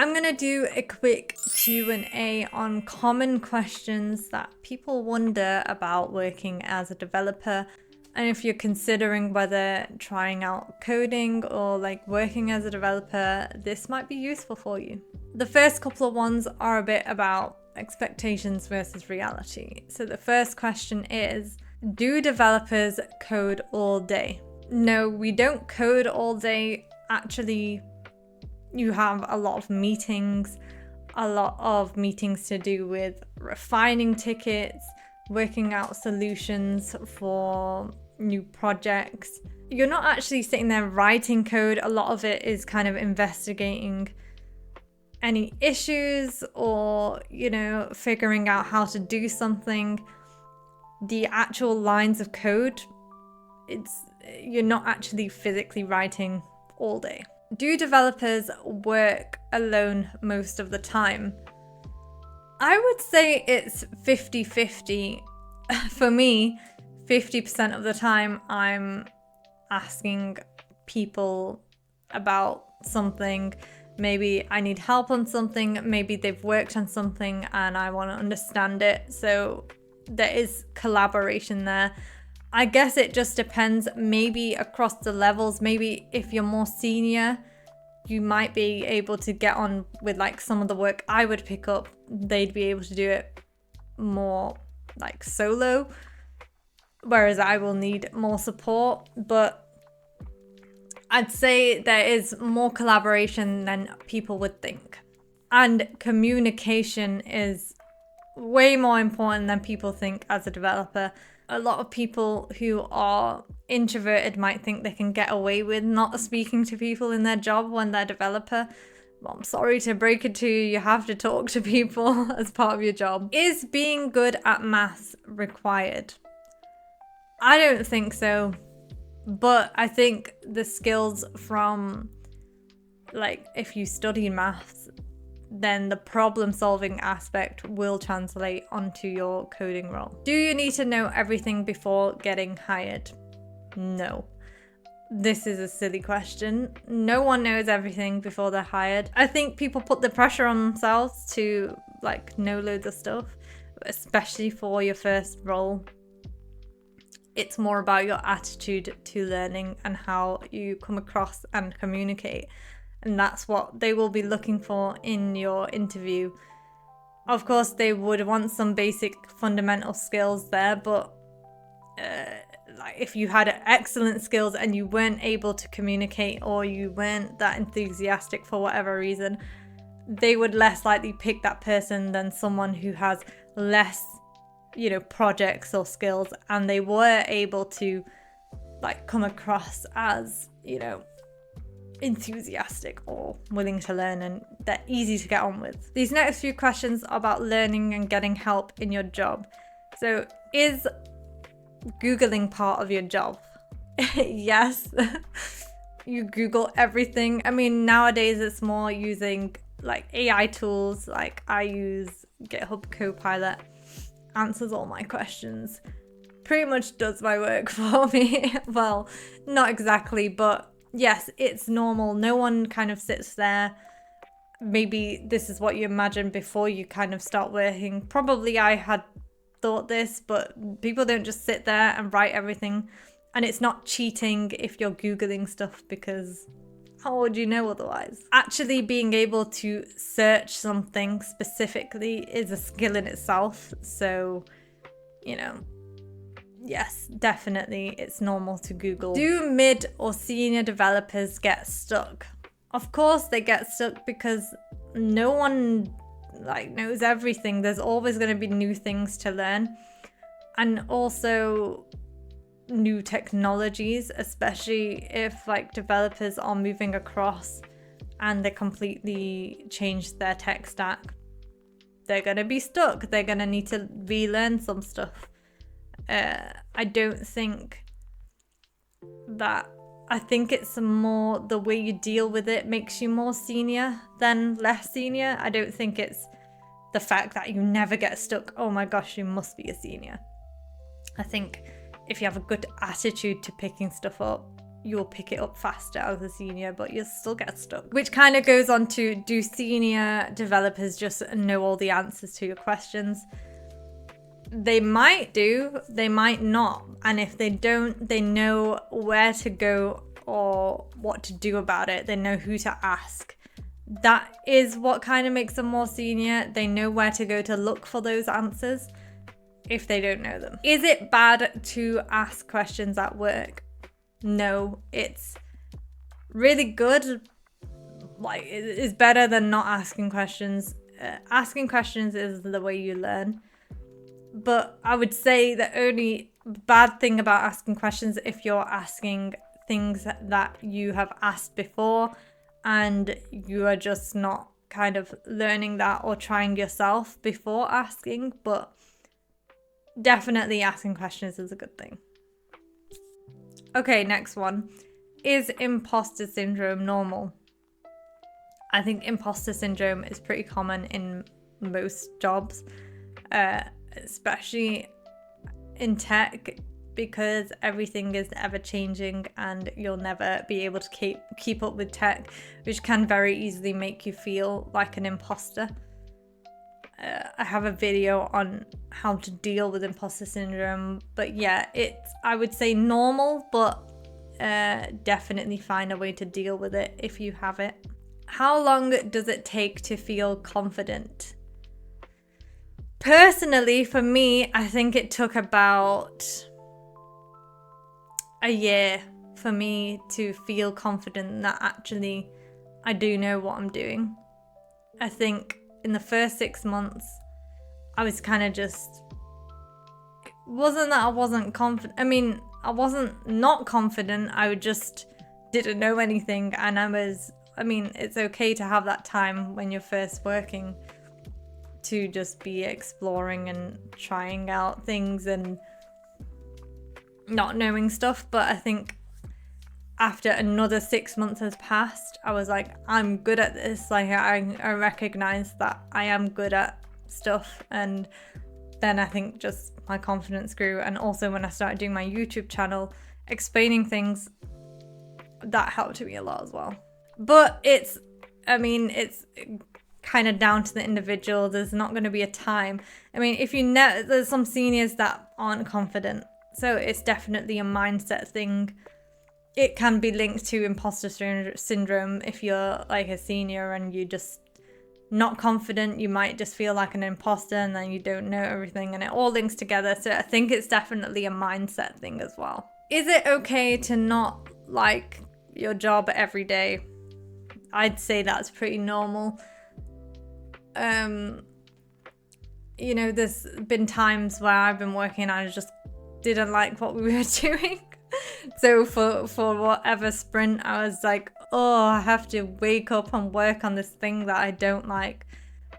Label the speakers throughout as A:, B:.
A: I'm going to do a quick Q&A on common questions that people wonder about working as a developer. And if you're considering whether trying out coding or like working as a developer, this might be useful for you. The first couple of ones are a bit about expectations versus reality. So the first question is, do developers code all day? No, we don't code all day. Actually, you have a lot of meetings to do with refining tickets, working out solutions for new projects. You're not actually sitting there writing code. A lot of it is kind of investigating any issues or, figuring out how to do something. The actual lines of code, you're not actually physically writing all day. Do developers work alone most of the time? I would say it's 50-50. For me, 50% of the time I'm asking people about something. Maybe I need help on something, maybe they've worked on something and I want to understand it. So there is collaboration there. I guess it just depends, maybe across the levels. Maybe if you're more senior, you might be able to get on with like some of the work I would pick up. They'd be able to do it more like solo, whereas I will need more support. But I'd say there is more collaboration than people would think. And communication is way more important than people think as a developer. A lot of people who are introverted might think they can get away with not speaking to people in their job when they're a developer. Well, I'm sorry to break it to you, you have to talk to people as part of your job. Is being good at maths required? I don't think so, but I think the skills from, like, if you study maths, then the problem solving aspect will translate onto your coding role. Do you need to know everything before getting hired? No. This is a silly question. No one knows everything before they're hired. I think people put the pressure on themselves to like know loads of stuff, especially for your first role. It's more about your attitude to learning and how you come across and communicate. And that's what they will be looking for in your interview. Of course, they would want some basic fundamental skills there, but like if you had excellent skills and you weren't able to communicate or you weren't that enthusiastic for whatever reason, they would less likely pick that person than someone who has less, projects or skills and they were able to like come across as, enthusiastic or willing to learn, and they're easy to get on with. These next few questions are about learning and getting help in your job. So is Googling part of your job? Yes. You Google everything. I mean, nowadays it's more using like AI tools. Like I use GitHub Copilot, answers all my questions, pretty much does my work for me. Well, not exactly, but yes, it's normal. No one kind of sits there. Maybe this is what you imagine before you kind of start working. Probably I had thought this, but people don't just sit there and write everything. And it's not cheating if you're Googling stuff, because how would you know otherwise? Actually being able to search something specifically is a skill in itself. So, yes, definitely it's normal to Google. Do mid or senior developers get stuck? Of course they get stuck because no one knows everything. There's always going to be new things to learn, and also new technologies, especially if developers are moving across and they completely change their tech stack. They're going to be stuck. They're going to need to relearn some stuff. I don't think that. I think it's more the way you deal with it makes you more senior than less senior. I don't think it's the fact that you never get stuck. Oh my gosh, you must be a senior. I think if you have a good attitude to picking stuff up, you'll pick it up faster as a senior, but you'll still get stuck. Which kind of goes on to, do senior developers just know all the answers to your questions? They might do, they might not. And if they don't, they know where to go or what to do about it. They know who to ask. That is what kind of makes them more senior. They know where to go to look for those answers if they don't know them. Is it bad to ask questions at work? No, it's really good. Like, it's better than not asking questions. Asking questions is the way you learn. But I would say the only bad thing about asking questions, if you're asking things that you have asked before and you are just not kind of learning that or trying yourself before asking. But definitely asking questions is a good thing. Okay, next one. Is imposter syndrome normal? I think imposter syndrome is pretty common in most jobs, especially in tech, because everything is ever changing and you'll never be able to keep up with tech, which can very easily make you feel like an imposter. I have a video on how to deal with imposter syndrome, but yeah, it's, I would say, normal, but definitely find a way to deal with it if you have it. How long does it take to feel confident? Personally, for me, I think it took about a year for me to feel confident that actually I do know what I'm doing. I think in the first 6 months, I was kind of just, it wasn't that I wasn't confident. I mean, I wasn't not confident. I just didn't know anything. And I mean, it's okay to have that time when you're first working to just be exploring and trying out things and not knowing stuff. But I think after another 6 months has passed, I was like, I'm good at this. Like, I recognize that I am good at stuff. And then I think just my confidence grew. And also when I started doing my YouTube channel, explaining things, that helped me a lot as well. But it's kind of down to the individual. There's not going to be a time. I mean, if you know, there's some seniors that aren't confident. So it's definitely a mindset thing. It can be linked to imposter syndrome. If you're like a senior and you just not confident, you might just feel like an imposter and then you don't know everything, and it all links together. So I think it's definitely a mindset thing as well. Is it okay to not like your job every day? I'd say that's pretty normal. You know, there's been times where I've been working and I just didn't like what we were doing. So for whatever sprint, I was like, oh, I have to wake up and work on this thing that I don't like.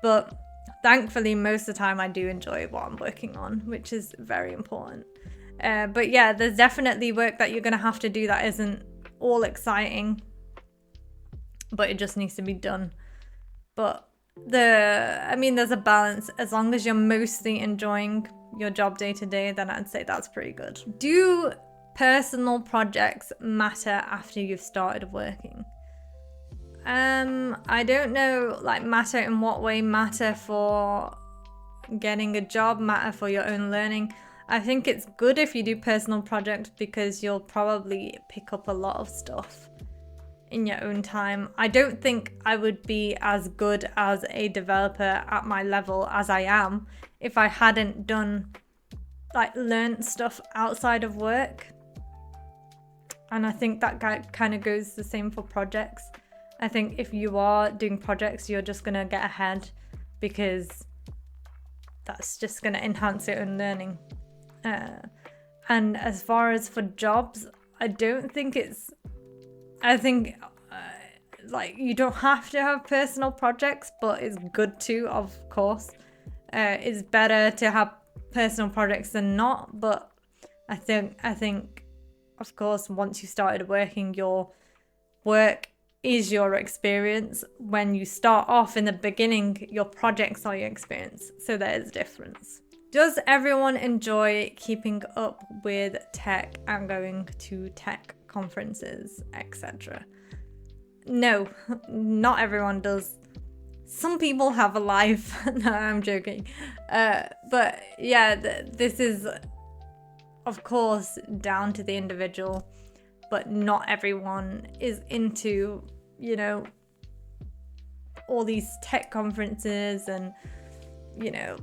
A: But thankfully, most of the time I do enjoy what I'm working on, which is very important. But yeah, there's definitely work that you're going to have to do that isn't all exciting, but it just needs to be done. But there's a balance. As long as you're mostly enjoying your job day to day, then I'd say that's pretty good. Do personal projects matter after you've started working? I don't know, like, matter in what way? Matter for getting a job, matter for your own learning? I think it's good if you do personal projects because you'll probably pick up a lot of stuff in your own time. I don't think I would be as good as a developer at my level as I am if I hadn't learned stuff outside of work. And I think that kind of goes the same for projects. I think if you are doing projects, you're just going to get ahead because that's just going to enhance your own learning. And as far as for jobs, I think you don't have to have personal projects, but it's good to, of course. It's better to have personal projects than not, but I think of course, once you started working, your work is your experience. When you start off in the beginning, your projects are your experience. So there is a difference. Does everyone enjoy keeping up with tech and going to tech conferences, etc. No, not everyone does. Some people have a life. No, I'm joking. But yeah, this is, of course, down to the individual, but not everyone is into, you know, all these tech conferences and, you know,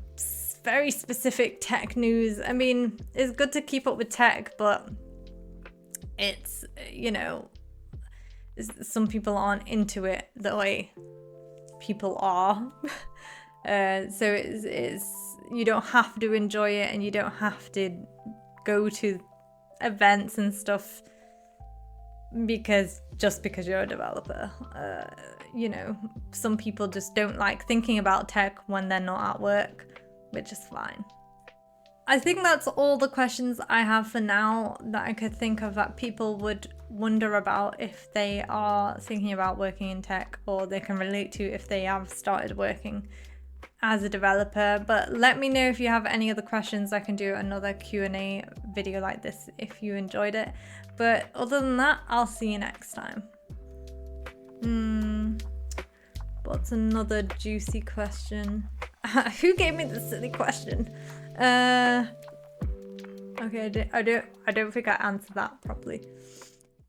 A: very specific tech news. I mean, it's good to keep up with tech, but it's, you know, some people aren't into it the way people are. So it's you don't have to enjoy it, and you don't have to go to events and stuff because you're a developer. You know, some people just don't like thinking about tech when they're not at work, which is fine. I think that's all the questions I have for now that I could think of that people would wonder about if they are thinking about working in tech, or they can relate to if they have started working as a developer. But let me know if you have any other questions. I can do another Q&A video like this if you enjoyed it. But other than that, I'll see you next time. What's another juicy question? Who gave me this silly question? Okay, I don't think I answered that properly.